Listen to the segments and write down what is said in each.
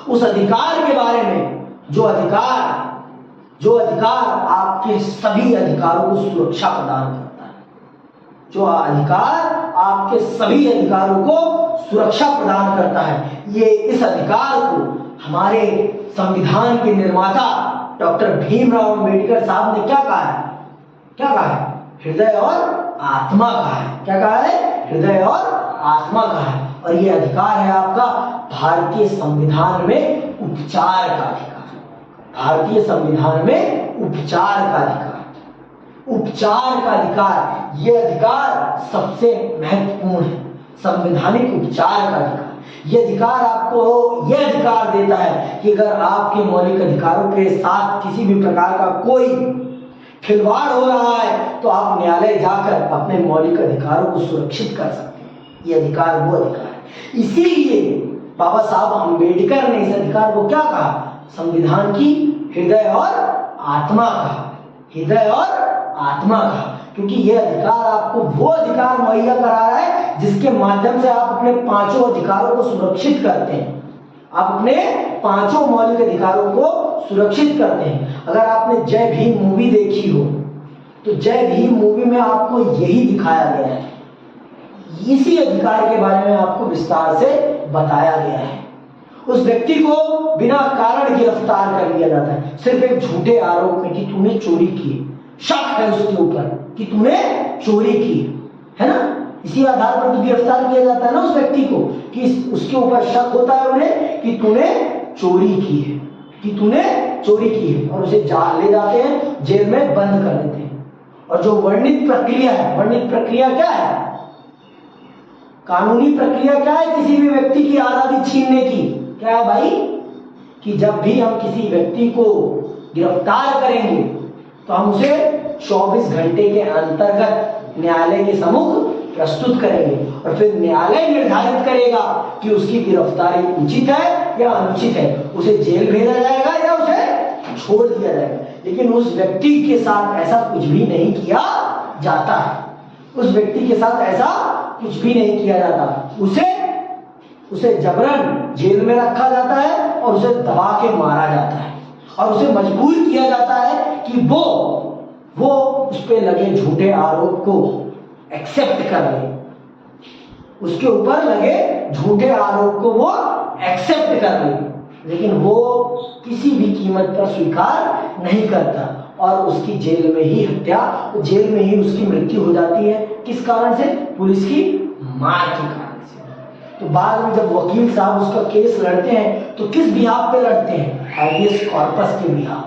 उस अधिकार के बारे में जो अधिकार आपके सभी अधिकारों को सुरक्षा प्रदान करता है, जो अधिकार आपके सभी अधिकारों को सुरक्षा प्रदान करता है। ये इस अधिकार को हमारे संविधान के निर्माता डॉक्टर भीमराव अंबेडकर साहब ने क्या कहा है? क्या कहा है? हृदय और आत्मा कहा है। क्या कहा है? हृदय और आत्मा कहा है। और ये अधिकार है आपका भारतीय संविधान में उपचार का अधिकार। भारतीय संविधान में उपचार का अधिकार, उपचार का अधिकार, ये अधिकार सबसे महत्वपूर्ण है। संवैधानिक उपचार का अधिकार, ये अधिकार आपको यह अधिकार देता है कि अगर आपके मौलिक अधिकारों के साथ किसी भी प्रकार का कोई खिलवाड़ हो रहा है तो आप न्यायालय जाकर अपने मौलिक अधिकारों को सुरक्षित कर सकते हैं। ये अधिकार वो अधिकार है। इसीलिए बाबा साहब अंबेडकर ने इस अधिकार को क्या कहा? संविधान की हृदय और आत्मा कहा। हृदय और आत्मा कहा, क्योंकि यह अधिकार आपको वो अधिकार मुहैया करा रहा है जिसके माध्यम से आप अपने पांचों अधिकारों को सुरक्षित करते हैं। आप अपने पांचों मौलिक अधिकारों को सुरक्षित करते हैं। अगर आपने जय भीम मूवी देखी हो तो जय भीम मूवी में आपको यही दिखाया गया है। इसी अधिकार के बारे में आपको विस्तार से बताया गया है। उस व्यक्ति को बिना कारण गिरफ्तार कर लिया जाता है, सिर्फ एक झूठे आरोप में कि तूने चोरी की, शक है उसके ऊपर कि तूने चोरी की है ना, इसी आधार पर तो गिरफ्तार किया जाता है ना उस व्यक्ति को, कि उसके ऊपर शक होता है उन्हें कि तूने चोरी की है, कि तूने चोरी की है, और उसे ले जाते हैं, जेल में बंद कर देते हैं। और जो वर्णित प्रक्रिया है, वर्णित प्रक्रिया क्या है? कानूनी प्रक्रिया क्या है किसी भी व्यक्ति की आजादी छीनने की? क्या है भाई? कि जब भी हम किसी व्यक्ति को गिरफ्तार करेंगे तो हम उसे 24 घंटे के अंतर्गत न्यायालय के सम्मुख प्रस्तुत करेंगे और फिर न्यायालय निर्धारित करेगा कि उसकी गिरफ्तारी उचित है या अनुचित है। उसे जेल भेजा जाएगा या उसे छोड़ दिया जाएगा। लेकिन उस व्यक्ति के साथ ऐसा कुछ भी नहीं किया जाता है। उस व्यक्ति के साथ ऐसा कुछ भी नहीं किया जाता। उसे जबरन जेल में रखा जाता है और उसे दबा के मारा जाता है और उसे मजबूर किया जाता है कि वो उस पे लगे झूठे आरोप को एक्सेप्ट कर ले, उसके ऊपर लगे झूठे आरोप को वो एक्सेप्ट कर ले, लेकिन वो किसी भी कीमत पर स्वीकार नहीं करता और उसकी जेल में ही हत्या, जेल में ही उसकी मृत्यु हो जाती है। किस कारण से? पुलिस की मार के कारण से। तो बाद में जब वकील साहब उसका केस लड़ते हैं तो किस बिहाफ पे लड़ते हैं? हैबियस कॉर्पस के बिहाफ।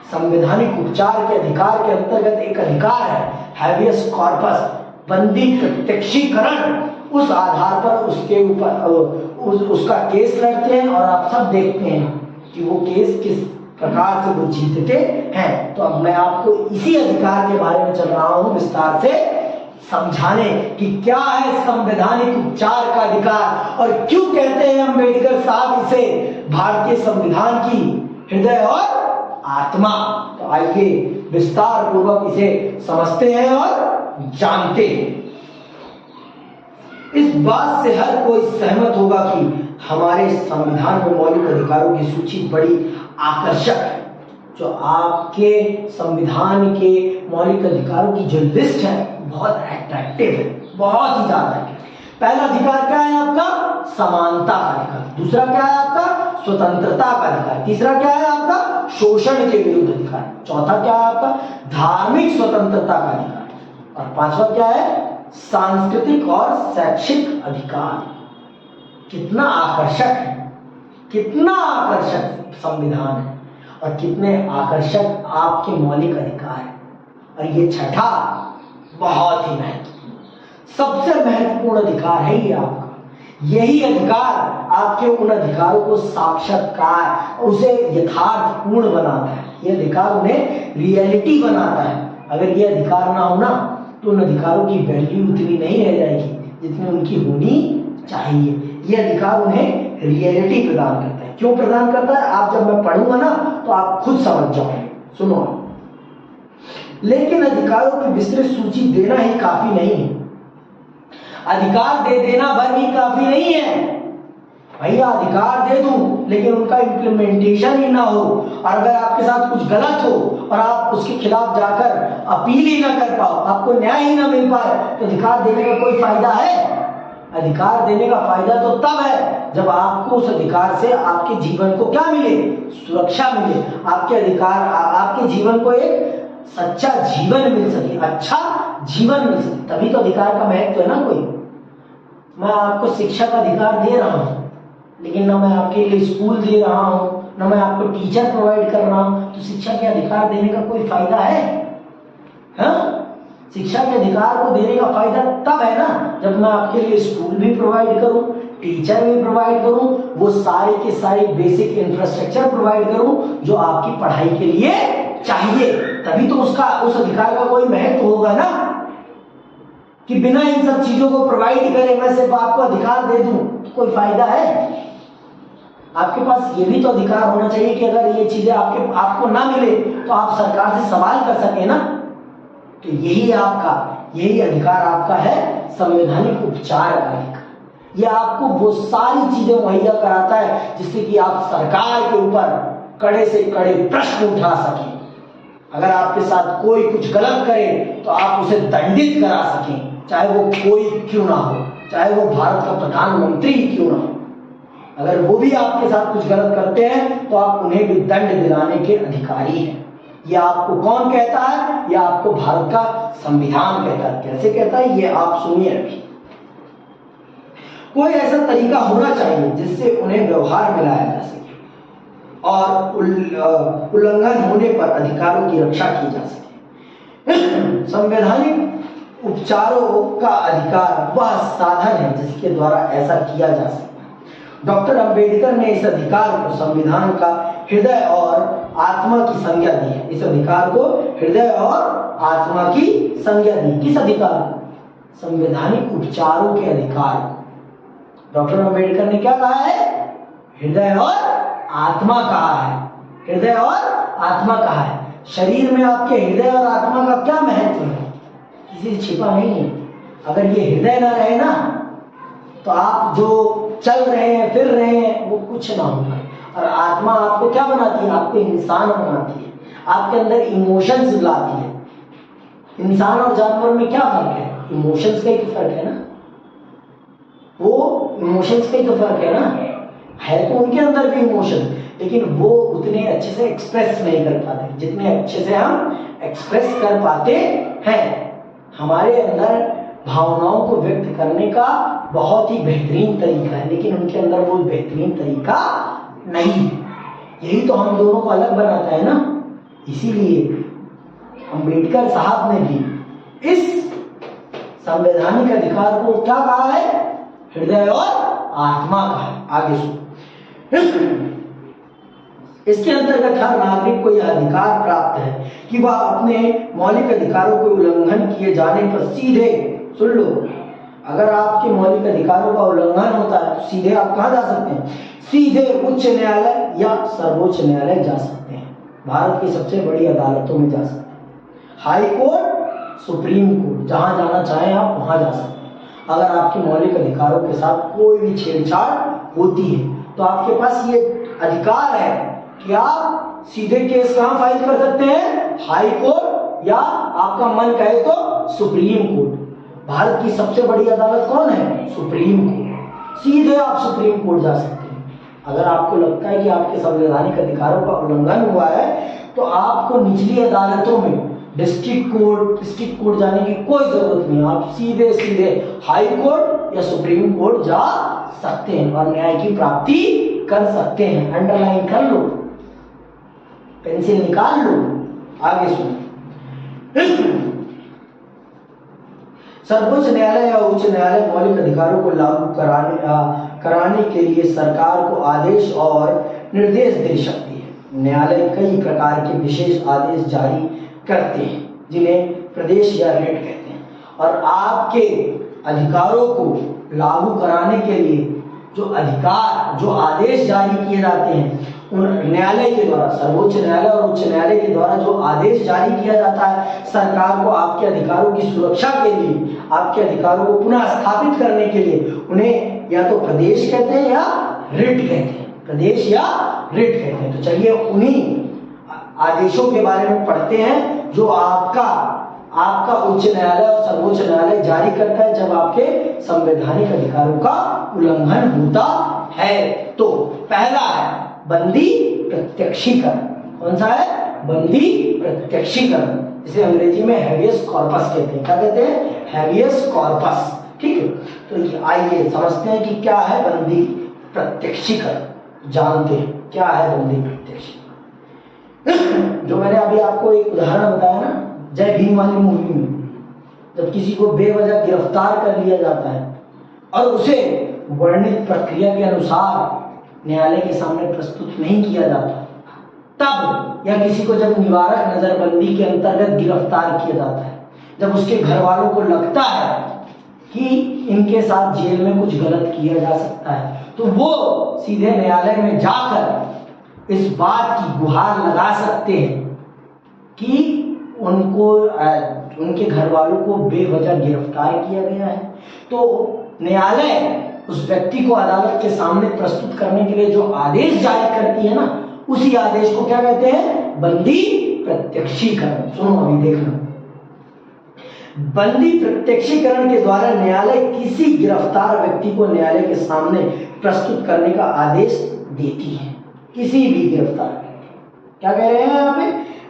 संवैधानिक उपचार के अधिकार के अंतर्गत एक अधिकार है हैबियस कॉर्पस, बंदी प्रत्यक्षीकरण। उस आधार पर उसके ऊपर उसका केस लड़ते हैं और आप सब देखते हैं कि वो केस किस प्रकार से वो जीतते हैं। तो अब मैं आपको इसी अधिकार के बारे में चल रहा हूं विस्तार से समझाने कि क्या है संवैधानिक उपचार का अधिकार और क्यों कहते हैं अंबेडकर साहब इसे भारतीय संविधान की हृदय और आत्मा। तो आइए विस्तार पूर्वक इसे समझते हैं और जानते हैं। इस बात से हर कोई सहमत होगा कि हमारे संविधान में मौलिक अधिकारों की सूची बड़ी आकर्षक है। जो आपके संविधान के मौलिक अधिकारों की जो लिस्ट है बहुत अट्रैक्टिव है, बहुत ही ज्यादा है। पहला अधिकार क्या है आपका? समानता का अधिकार। दूसरा क्या है आपका? स्वतंत्रता का अधिकार। तीसरा क्या है आपका? शोषण के विरुद्ध अधिकार। चौथा क्या है आपका? धार्मिक स्वतंत्रता का अधिकार। और पांचवा क्या है? सांस्कृतिक और शैक्षिक अधिकार। कितना आकर्षक है, कितना आकर्षक संविधान है और कितने आकर्षक आपके मौलिक अधिकार है। और ये छठा बहुत ही महत्वपूर्ण, सबसे महत्वपूर्ण अधिकार है ये आपका। यही अधिकार आपके उन अधिकारों को साक्षात्कार, उसे यथार्थपूर्ण बनाता है। ये अधिकार उन्हें रियलिटी बनाता है। अगर ये अधिकार ना हो ना तो उन अधिकारों की वैल्यू उतनी नहीं रह जाएगी जितनी उनकी होनी चाहिए। ये अधिकार उन्हें रियलिटी प्रदान करता है। क्यों प्रदान करता है? आप जब मैं पढ़ूंगा ना तो आप खुद समझ जाओगे। सुनो, लेकिन अधिकारों की विस्तृत सूची देना ही काफी नहीं है। अधिकार दे देना भर भी काफी नहीं है। भैया अधिकार दे दूं लेकिन उनका इम्प्लीमेंटेशन ही ना हो, और अगर आपके साथ कुछ गलत हो और आप उसके खिलाफ जाकर अपील ही ना कर पाओ, आपको न्याय ही ना मिल पाए, तो अधिकार देने का कोई फायदा है? अधिकार देने का फायदा तो तब है जब आपको उस अधिकार से आपके जीवन को क्या मिले, सुरक्षा मिले, आपके अधिकार आपके जीवन को एक सच्चा जीवन मिल सके, अच्छा जीवन मिल सके, तभी तो अधिकार का महत्व है ना। कोई मैं आपको शिक्षा का अधिकार दे रहा हूं लेकिन ना मैं आपके लिए स्कूल दे रहा हूं, ना मैं आपको टीचर प्रोवाइड कर रहा हूं, तो शिक्षा के अधिकार देने का कोई फायदा है? हाँ, शिक्षा के अधिकार को देने का फायदा तब है ना जब मैं आपके लिए स्कूल भी प्रोवाइड करूं, टीचर भी प्रोवाइड करूं, वो सारे के सारे बेसिक इंफ्रास्ट्रक्चर प्रोवाइड करूं जो आपकी पढ़ाई के लिए चाहिए, तभी तो उसका उस अधिकार का कोई महत्व होगा ना। कि बिना इन सब चीजों को प्रोवाइड करे मैं सिर्फ आपको अधिकार दे दूं तो कोई फायदा है? आपके पास ये भी तो अधिकार होना चाहिए कि अगर ये चीजें आपको ना मिले तो आप सरकार से सवाल कर सके ना। तो यही अधिकार आपका है संवैधानिक उपचार का अधिकार। यह आपको वो सारी चीजें मुहैया कराता है जिससे कि आप सरकार के ऊपर कड़े से कड़े प्रश्न उठा सकें। अगर आपके साथ कोई कुछ गलत करे तो आप उसे दंडित करा सकें, चाहे वो कोई क्यों ना हो, चाहे वो भारत का प्रधानमंत्री क्यों ना हो। अगर वो भी आपके साथ कुछ गलत करते हैं तो आप उन्हें भी दंड दिलाने के अधिकारी हैं। ये आपको कौन कहता है? ये आपको भारत का संविधान कहता है। कैसे कहता है ये आप सुनिए अभी। कोई ऐसा तरीका होना चाहिए जिससे उन्हें व्यवहार में लाया जा सके और उल्लंघन होने पर अधिकारों की रक्षा की जा सके। संवैधानिक उपचारों का अधिकार वह साधन है जिसके द्वारा ऐसा किया जा सकता है। डॉक्टर अंबेडकर ने इस अधिकार को संविधान का हृदय और आत्मा की संज्ञा दी है। इस अधिकार को हृदय और आत्मा की संज्ञा दी। किस अधिकार को? संवैधानिक उपचारों के अधिकार को डॉक्टर अंबेडकर ने क्या कहा है? हृदय और आत्मा कहा है। हृदय और आत्मा कहा है। शरीर में आपके हृदय और आत्मा का क्या महत्व है? किसी से छिपा नहीं है। अगर ये हृदय ना रहे ना तो आप जो चल रहे हैं फिर रहे हैं वो कुछ ना होगा। और आत्मा आपको क्या बनाती है? आपको इंसान बनाती है, आपके अंदर इमोशंस लाती है। इंसान और जानवर में क्या फर्क है? इमोशंस का ही तो फर्क है ना। वो इमोशंस का ही तो फर्क है ना। है तो उनके अंदर भी इमोशन, लेकिन वो उतने अच्छे से एक्सप्रेस नहीं कर पाते जितने अच्छे से हम एक्सप्रेस कर पाते हैं। हमारे अंदर भावनाओं को व्यक्त करने का बहुत ही बेहतरीन तरीका है, लेकिन उनके अंदर वो बेहतरीन तरीका नहीं। यही तो हम दोनों को अलग बनाता है ना। इसीलिए अंबेडकर साहब ने भी इस संवैधानिक अधिकार को क्या कहा है? हृदय और आत्मा कहा है। आगे सुनो। इसके अंतर्गत हर नागरिक को यह अधिकार प्राप्त है कि वह अपने मौलिक अधिकारों को उल्लंघन किए जाने पर सीधे, सुन लो, अगर आपके मौलिक अधिकारों का उल्लंघन होता है तो सीधे आप कहां जा सकते हैं? सीधे उच्च न्यायालय या सर्वोच्च न्यायालय जा सकते हैं। भारत की सबसे बड़ी अदालतों में जा सकते हैं। हाई कोर्ट, सुप्रीम कोर्ट, जहां जाना चाहें आप वहां जा सकते हैं। अगर आपके मौलिक अधिकारों के साथ कोई भी छेड़छाड़ होती है तो आपके पास ये अधिकार है कि आप सीधे केस कहां फाइल कर सकते हैं? हाई कोर्ट, या आपका मन कहे तो सुप्रीम कोर्ट। भारत की सबसे बड़ी अदालत कौन है? Supreme court. सीधे आप सुप्रीम कोर्ट जा सकते हैं। अगर आपको लगता है कि आपके संवैधानिक अधिकारों का उल्लंघन हुआ है तो आपको निचली अदालतों में डिस्ट्रिक्ट कोर्ट जाने की कोई जरूरत नहीं। आप सीधे सीधे हाई कोर्ट या सुप्रीम कोर्ट जा सकते हैं और न्याय की प्राप्ति कर सकते हैं। अंडरलाइन कर लो, पेंसिल निकाल लो। आगे सुनो। सर्वोच्च न्यायालय या उच्च न्यायालय मौलिक अधिकारों को लागू कराने के लिए सरकार को आदेश और निर्देश दे सकती है। न्यायालय कई प्रकार के विशेष आदेश जारी करते हैं जिन्हें प्रदेश या रिट कहते हैं, और आपके अधिकारों को लागू कराने के लिए जो आदेश जारी किए जाते हैं उन न्यायालय के द्वारा, सर्वोच्च न्यायालय और उच्च न्यायालय के द्वारा जो आदेश जारी किया जाता है सरकार को आपके अधिकारों की सुरक्षा के लिए, आपके अधिकारों को पुनः स्थापित करने के लिए, उन्हें या तो प्रदेश कहते हैं या रिट कहते हैं, प्रदेश या रिट कहते हैं। तो चलिए उन्हीं आदेशों के बारे में पढ़ते हैं जो आपका उच्च न्यायालय और सर्वोच्च न्यायालय जारी करता है जब आपके संवैधानिक अधिकारों का उल्लंघन होता है। तो पहला है बंदी प्रत्यक्षीकरण। कौन सा है? बंदी प्रत्यक्षीकरण, इसे अंग्रेजी में हैबियस कॉर्पस कहते हैं। क्या कहते हैं? Habeas corpus. ठीक है, तो आइए समझते हैं कि क्या है बंदी प्रत्यक्षीकरण। जानते हैं क्या है बंदी प्रत्यक्षीकरण। जो मैंने अभी आपको एक उदाहरण बताया ना, जय भीम वाली मूवी में, जब किसी को बेवजह गिरफ्तार कर लिया जाता है और उसे वर्णित प्रक्रिया के अनुसार न्यायालय के सामने प्रस्तुत नहीं किया जाता, तब या किसी को जब निवारक नजरबंदी के अंतर्गत गिरफ्तार किया जाता है, जब उसके घर वालों को लगता है कि इनके साथ जेल में कुछ गलत किया जा सकता है, तो वो सीधे न्यायालय में जाकर इस बात की गुहार लगा सकते हैं कि उनके घर वालों को बेवजह गिरफ्तार किया गया है। तो न्यायालय उस व्यक्ति को अदालत के सामने प्रस्तुत करने के लिए जो आदेश जारी करती है ना, उसी आदेश को क्या कहते हैं? बंदी प्रत्यक्षीकरण। सुनो अभी देखना। बंदी प्रत्यक्षीकरण के द्वारा न्यायालय किसी गिरफ्तार व्यक्ति को न्यायालय के सामने प्रस्तुत करने का आदेश देती है। किसी भी गिरफ्तार, क्या कह रहे हैं यहाँ पे?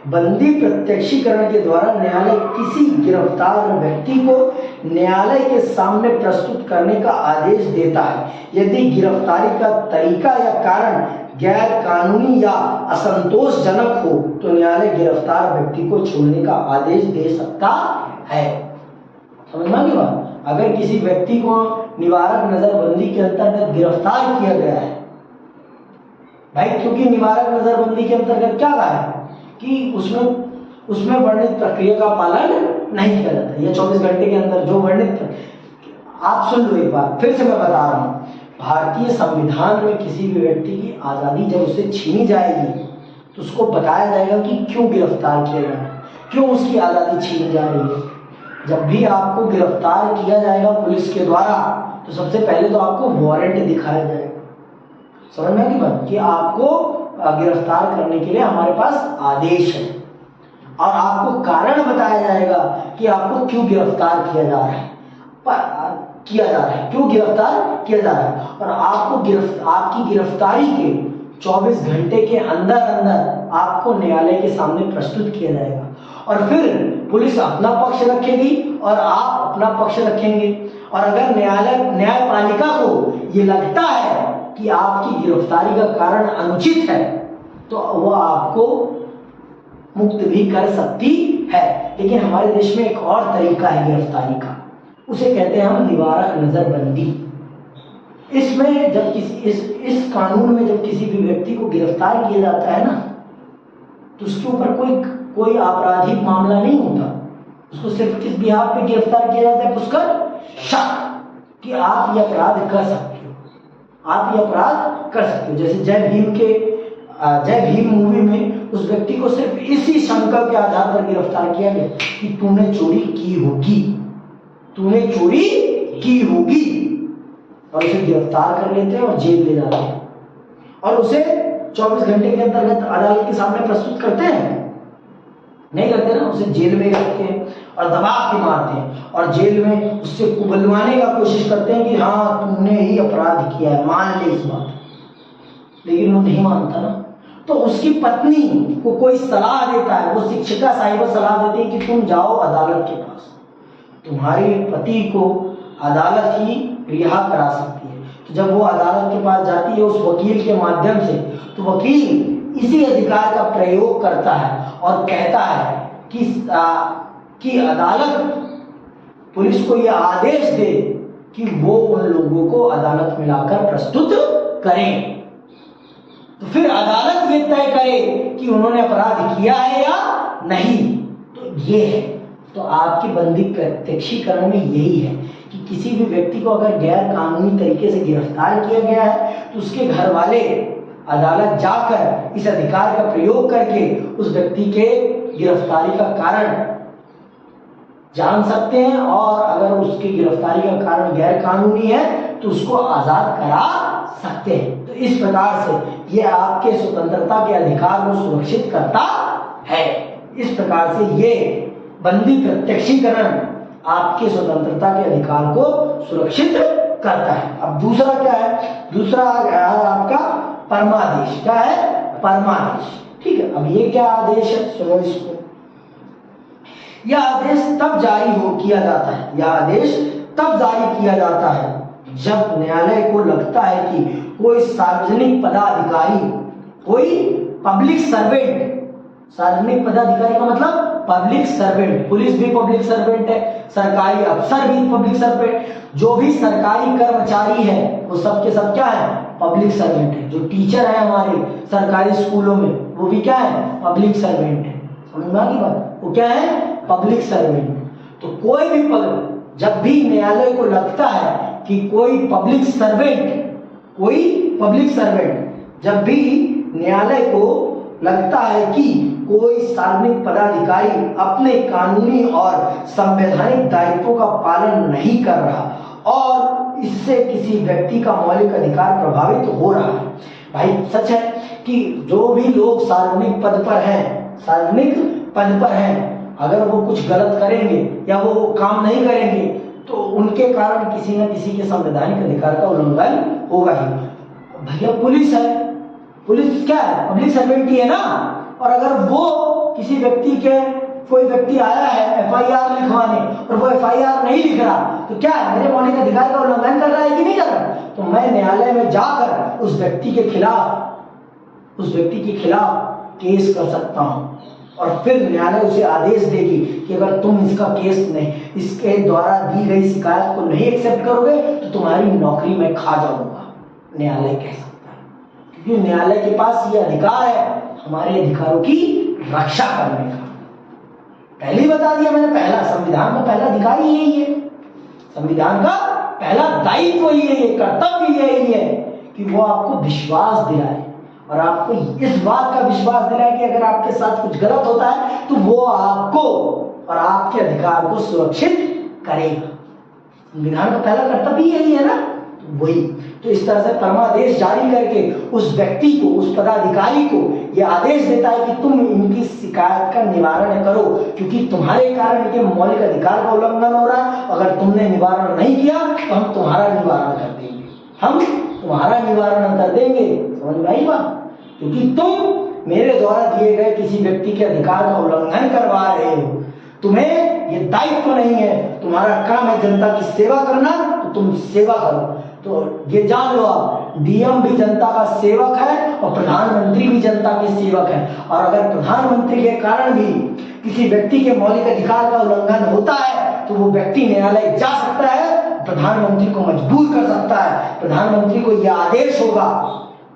बंदी प्रत्यक्षीकरण के द्वारा न्यायालय किसी गिरफ्तार व्यक्ति को न्यायालय के सामने प्रस्तुत करने का आदेश देता है। यदि गिरफ्तारी का तरीका या कारण गैर कानूनी या असंतोषजनक हो तो न्यायालय गिरफ्तार व्यक्ति को छोड़ने का आदेश दे सकता है। समझना की बात? अगर किसी व्यक्ति को निवारक नजरबंदी के अंतर्गत गिरफ्तार किया गया है भाई, क्योंकि निवारक नजरबंदी के अंतर्गत क्या रहा है कि उसमें वर्णित प्रक्रिया का पालन नहीं किया जाता, या 24 घंटे के अंदर जो वर्णित, आप सुन लो एक बार फिर से मैं बता रहा हूं। भारतीय संविधान में किसी भी व्यक्ति की आजादी जब उसे छीनी जाएगी तो उसको बताया जाएगा कि क्यों गिरफ्तार किया जा रहा है, क्यों उसकी आजादी छीनी जा रही है। जब भी आपको गिरफ्तार किया जाएगा पुलिस के द्वारा तो सबसे पहले तो आपको वारंट दिखाया जाएगा। समझ में की बात? कि आपको गिरफ्तार करने के लिए हमारे पास आदेश है, और आपको कारण बताया जाएगा कि आपको क्यों गिरफ्तार किया जा रहा है, क्यों गिरफ्तार किया जा रहा है। और आपकी गिरफ्तारी के 24 घंटे के अंदर अंदर आपको न्यायालय के सामने प्रस्तुत किया जाएगा, और फिर पुलिस अपना पक्ष रखेगी और आप अपना पक्ष रखेंगे। और अगर न्यायपालिका को ये लगता है कि आपकी गिरफ्तारी का कारण अनुचित है तो वह आपको मुक्त भी कर सकती है। लेकिन हमारे देश में एक और तरीका है गिरफ्तारी का, उसे कहते हैं हम निवारक नजरबंदी। इसमें जब इस कानून में जब किसी भी व्यक्ति को गिरफ्तार किया जाता है ना, तो उसके ऊपर कोई आपराधिक मामला नहीं होता। उसको सिर्फ किस बिहाफ पे गिरफ्तार किया जाता है? पुष्कर शक कि आप ये अपराध कर सकते हो, आप ये अपराध कर सकते हो। जैसे जय भीम मूवी में उस व्यक्ति को सिर्फ इसी शंका के आधार पर गिरफ्तार किया गया कि तूने चोरी की होगी, और उसे गिरफ्तार कर लेते हैं और जेल ले जाते हैं, और उसे 24 घंटे के अंतर्गत अदालत के सामने प्रस्तुत करते हैं? नहीं करते ना, उसे जेल में रखते हैं और दबाव के मारते हैं, और जेल में उससे कुबलवाने का कोशिश करते हैं कि हाँ तुमने ही अपराध किया है, मान ले इस बात। लेकिन वो नहीं मानता ना, तो उसकी पत्नी को कोई सलाह देता है, वो शिक्षिका साहिबा सलाह देती है कि तुम जाओ अदालत के पास, तुम्हारे पति को अदालत ही रिहा करा सकती है। तो जब वो अदालत के पास जाती है उस वकील के माध्यम से, तो वकील इसी अधिकार का प्रयोग करता है और कहता है कि अदालत पुलिस को यह आदेश दे कि वो उन लोगों को अदालत में लाकर प्रस्तुत करें। तो फिर अदालत ये तय करे कि उन्होंने अपराध किया है या नहीं। तो ये है, तो आपकी बंदी प्रत्यक्षीकरण में यही है कि किसी भी व्यक्ति को अगर गैर कानूनी तरीके से गिरफ्तार किया गया है तो उसके घर वाले अदालत जाकर इस अधिकार का प्रयोग करके उस व्यक्ति के गिरफ्तारी का कारण जान सकते हैं, और अगर उसकी गिरफ्तारी का कारण गैर कानूनी है तो उसको आजाद करा सकते सकते हैं। तो इस प्रकार से ये आपके स्वतंत्रता के अधिकार को सुरक्षित करता है। इस प्रकार से ये बंदी प्रत्यक्षीकरण आपके स्वतंत्रता के अधिकार को सुरक्षित करता है। अब दूसरा क्या है? दूसरा है आपका परमादेश। क्या है? परमादेश। ठीक है, अब ये क्या आदेश है? सुनो इसको। यह आदेश तब जारी किया जाता है, यह आदेश तब जारी किया जाता है जब न्यायालय को लगता है कि कोई सार्वजनिक पदाधिकारी, कोई पब्लिक सर्वेंट, सार्वजनिक पदाधिकारी का मतलब पब्लिक सर्वेंट, पुलिस भी पब्लिक सर्वेंट है, सरकारी अफसर भी पब्लिक सर्वेंट, जो भी सरकारी कर्मचारी है वो सब के सब क्या है? पब्लिक सर्वेंट है। जो टीचर है हमारे सरकारी स्कूलों में वो भी क्या है? पब्लिक सर्वेंट है। समझ में आ गई बात? वो क्या है? Public servant. तो कोई भी पद, जब भी न्यायालय को लगता है कि कोई पब्लिक सर्वेंट, जब भी न्यायालय को लगता है कि कोई सार्वजनिक पदाधिकारी अपने कानूनी और संवैधानिक दायित्वों का पालन नहीं कर रहा और इससे किसी व्यक्ति का मौलिक अधिकार प्रभावित हो रहा है। भाई सच है कि जो भी लोग सार्वजनिक पद पर हैं, अगर वो कुछ गलत करेंगे या वो काम नहीं करेंगे तो उनके कारण किसी न किसी के संवैधानिक अधिकार का उल्लंघन होगा ही। भैया पुलिस है, पुलिस क्या है? पब्लिक सर्वेंट ही है ना। और अगर वो किसी व्यक्ति के, कोई व्यक्ति आया है एफआईआर लिखवाने और वो एफआईआर नहीं लिख रहा तो क्या है? मेरे मौलिक अधिकार का उल्लंघन कर रहा है कि नहीं कर रहा? तो मैं न्यायालय में जाकर उस व्यक्ति के खिलाफ केस कर सकता हूं और फिर न्यायालय उसे आदेश देगी कि अगर तुम इसका केस नहीं, इसके द्वारा दी गई शिकायत को नहीं एक्सेप्ट करोगे तो तुम्हारी नौकरी मैं खा जाऊंगा। न्यायालय कह सकता है, क्योंकि न्यायालय के पास ये अधिकार है हमारे अधिकारों की रक्षा करने का। पहले ही बता दिया मैंने, पहला संविधान का पहला अधिकार ही यही है, संविधान का पहला दायित्व यही है, कर्तव्य यही है कि वो आपको विश्वास दिलाए और आपको इस बात का विश्वास दिलाए कि अगर आपके साथ कुछ गलत होता है तो वो आपको और आपके अधिकार को सुरक्षित करेगा। संविधान का पहला कर्तव्य यही है ना, तो वही। तो इस तरह से परमादेश जारी करके उस व्यक्ति को, उस पदाधिकारी को यह आदेश देता है कि तुम इनकी शिकायत का निवारण करो, क्योंकि तुम्हारे कारण इनके मौलिक अधिकार का उल्लंघन हो रहा है। अगर तुमने निवारण नहीं किया तो हम तुम्हारा निवारण कर देंगे, समझ में आई बात? क्योंकि तुम मेरे द्वारा दिए गए किसी व्यक्ति के अधिकार का उल्लंघन करवा रहे हो, तुम्हें ये दायित्व नहीं है, तुम्हारा काम है जनता की सेवा करना, तो तुम सेवा करो। तो ये जान लो आप, डीएम भी जनता का सेवक है और प्रधानमंत्री भी जनता के सेवक है। और अगर प्रधानमंत्री के कारण भी किसी व्यक्ति के मौलिक अधिकार का उल्लंघन होता है तो वो व्यक्ति न्यायालय जा सकता है, प्रधानमंत्री को मजबूर कर सकता है, प्रधानमंत्री को यह आदेश होगा,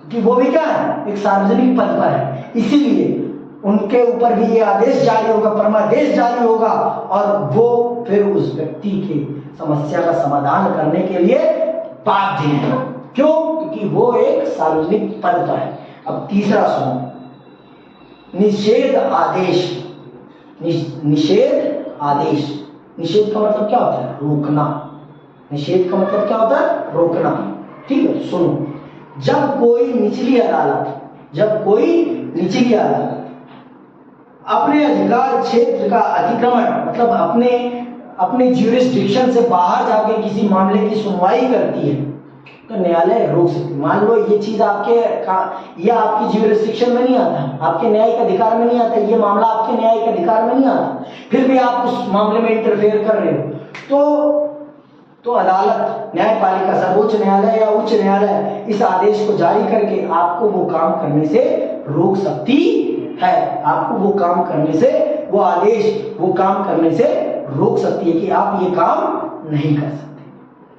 क्योंकि वो भी क्या है? एक सार्वजनिक पद पर है, इसीलिए उनके ऊपर भी ये आदेश जारी होगा, परमादेश जारी होगा और वो फिर उस व्यक्ति की समस्या का समाधान करने के लिए बाध्य है। क्यों? क्योंकि वो एक सार्वजनिक पद पर है। अब तीसरा सुनो, निषेध आदेश। निषेध आदेश, निषेध का मतलब क्या होता है? रोकना। निषेध का मतलब क्या होता है? रोकना। ठीक है, सुनो। जब कोई निचली अदालत अपने अधिकार क्षेत्र का अतिक्रमण, मतलब अपने ज्यूरिसडिक्शन से बाहर जाके किसी मामले की सुनवाई करती है तो न्यायालय रोक सकती है। मान लो ये चीज आपकी ज्यूरिसडिक्शन में नहीं आता, आपके न्यायिक अधिकार में नहीं आता, ये मामला आपके न्यायिक अधिकार में नहीं आता, फिर भी आप उस मामले में इंटरफेयर कर रहे हो तो अदालत, न्यायपालिका, सर्वोच्च न्यायालय या उच्च न्यायालय इस आदेश को जारी करके आपको वो काम करने से रोक सकती है। आपको वो काम करने से, वो आदेश वो काम करने से रोक सकती है कि आप ये काम नहीं कर सकते,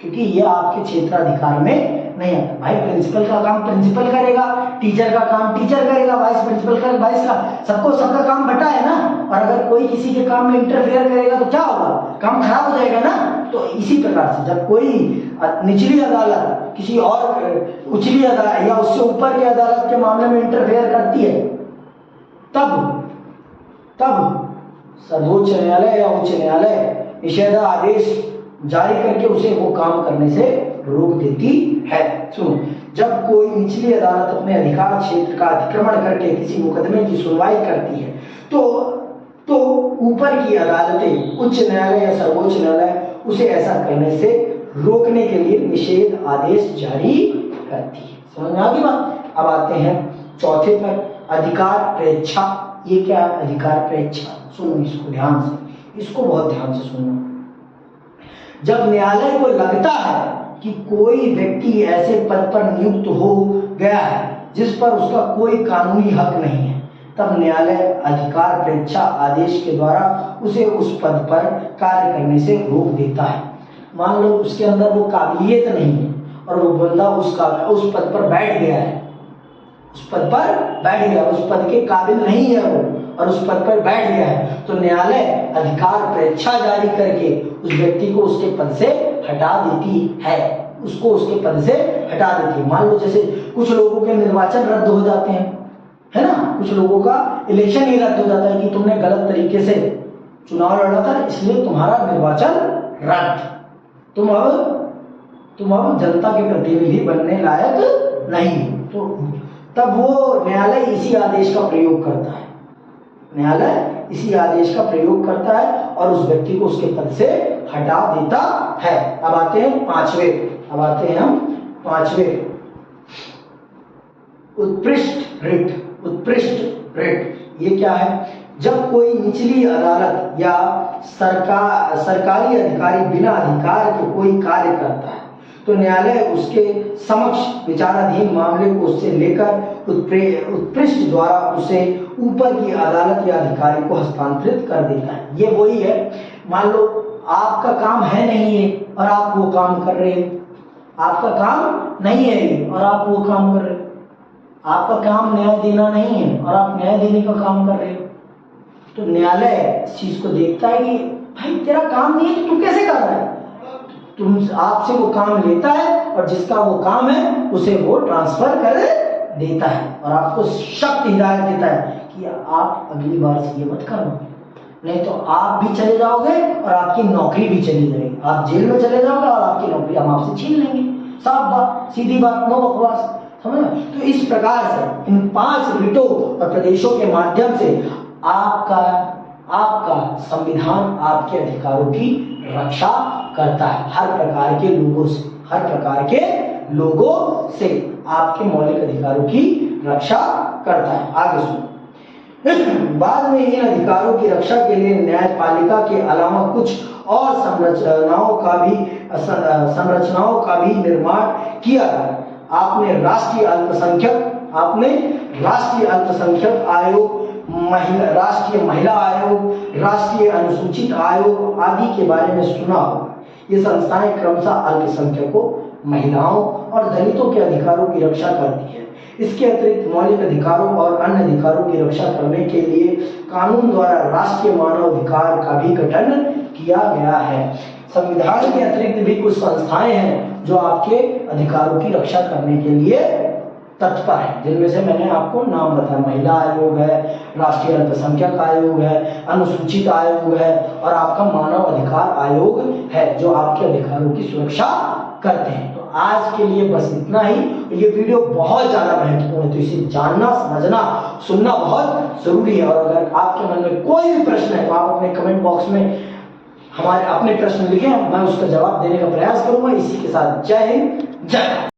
क्योंकि ये आपके क्षेत्राधिकार में नहीं आता। भाई प्रिंसिपल का काम प्रिंसिपल करेगा, टीचर का काम टीचर करेगा, वाइस प्रिंसिपल का वाइस का, सबका काम बटा है ना। और अगर कोई किसी के काम में इंटरफेयर करेगा तो क्या होगा? काम खराब हो जाएगा ना। तो इसी प्रकार से जब कोई निचली अदालत किसी और उचली अदालत या उससे ऊपर की अदालत के मामले में इंटरफेयर करती है, तब सर्वोच्च न्यायालय या उच्च न्यायालय निषेध आदेश जारी करके उसे वो काम करने से रोक देती है। सुनो, जब कोई निचली अदालत अपने अधिकार क्षेत्र का अतिक्रमण करके किसी मुकदमे की सुनवाई करती है तो ऊपर की अदालतें, उच्च न्यायालय या सर्वोच्च न्यायालय उसे ऐसा करने से रोकने के लिए निषेध आदेश जारी करती है। समझ में आ गई बात। अब आते हैं चौथे पर, अधिकार प्रेक्षा। ये क्या है अधिकार प्रेक्षा? सुनो इसको ध्यान से, इसको बहुत ध्यान से सुनना। जब न्यायालय को लगता है कि कोई व्यक्ति ऐसे पद पर नियुक्त हो गया है जिस पर उसका कोई कानूनी हक नहीं है, तब न्यायालय अधिकार प्रेक्षा आदेश के द्वारा उसे उस पद पर कार्य करने से रोक देता है। मान लो उसके अंदर वो काबिलियत नहीं है और वो बंदा उस पद पर बैठ गया है, उस पद पर बैठ गया, उस पद के काबिल नहीं है वो और उस पद पर बैठ गया है, तो न्यायालय अधिकार प्रेक्षा जारी करके उस व्यक्ति को उसके पद से हटा देती है, उसको उसके पद से हटा देती है। मान लो जैसे कुछ लोगों के निर्वाचन रद्द हो जाते हैं, है ना, कुछ लोगों का इलेक्शन ही रद्द हो जाता है कि तुमने गलत तरीके से चुनाव लड़ा था इसलिए तुम्हारा निर्वाचन रद्द, तुम अब जनता के प्रतिनिधि बनने लायक नहीं। तो तब वो न्यायालय इसी आदेश का प्रयोग करता है, न्यायालय इसी आदेश का प्रयोग करता है और उस व्यक्ति को उसके पद से हटा देता है। अब आते हैं हम पांचवे, उत्कृष्ट रिट। ये क्या है? जब कोई निचली अदालत या सरकारी अधिकारी बिना अधिकार के कोई कार्य करता है तो न्यायालय उसके समक्ष विचाराधीन मामले को उससे लेकर उत्कृष्ट द्वारा उसे ऊपर की अदालत या अधिकारी को हस्तांतरित कर देता है। ये वही है, मान लो आपका काम है नहीं है और आप वो काम कर रहे हो, आपका काम नहीं है और आप वो काम कर रहे हो, आपका काम न्याय देना नहीं है और आप न्याय देने का काम कर रहे हो, तो न्यायालय इस चीज को देखता है कि भाई तेरा काम नहीं है तो तू कैसे कर रहा है, तुम आपसे वो काम लेता है और जिसका वो काम है उसे वो ट्रांसफर कर देता है और आपको सख्त हिदायत देता है कि आप अगली बार से ये मत करना, नहीं तो आप भी चले जाओगे और आपकी नौकरी भी चली जाएगी, आप जेल में चले जाओगे और आपकी नौकरी हम आपसे छीन लेंगे। साफ बात, सीधी बात, नो बकवास, समझ। तो इस प्रकार से इन 5 रिटों और प्रदेशों के माध्यम से आपका संविधान आपके अधिकारों की रक्षा करता है, हर प्रकार के लोगों से आपके मौलिक अधिकारों की रक्षा करता है। आगे सुनो। बाद में इन अधिकारों की रक्षा के लिए न्यायपालिका के अलावा कुछ और संरचनाओं का भी निर्माण किया गया। आपने राष्ट्रीय अल्पसंख्यक आयोग, राष्ट्रीय महिला आयोग, राष्ट्रीय अनुसूचित आयोग आदि के बारे में सुना होगा। ये संस्थाएं क्रमशः अल्पसंख्यकों, महिलाओं और दलितों के अधिकारों की रक्षा करती है। इसके अतिरिक्त मौलिक अधिकारों और अन्य अधिकारों की रक्षा करने के लिए कानून द्वारा राष्ट्रीय मानव अधिकार का भी गठन किया गया है। संविधान के अतिरिक्त भी कुछ संस्थाएं हैं जो आपके अधिकारों की रक्षा करने के लिए तत्पर है, जिनमें से मैंने आपको नाम बताया, महिला आयोग है, राष्ट्रीय अल्पसंख्यक आयोग है, अनुसूचित आयोग है और आपका मानव अधिकार आयोग है जो आपके अधिकारों की सुरक्षा करते हैं। तो आज के लिए बस इतना ही। ये वीडियो बहुत ज्यादा महत्वपूर्ण है, तो इसे जानना, समझना, सुनना बहुत जरूरी है। और अगर आपके मन में कोई भी प्रश्न है तो आप अपने कमेंट बॉक्स में हमारे अपने प्रश्न लिखें, मैं उसका जवाब देने का प्रयास करूंगा। इसी के साथ जय हिंद, जय भारत।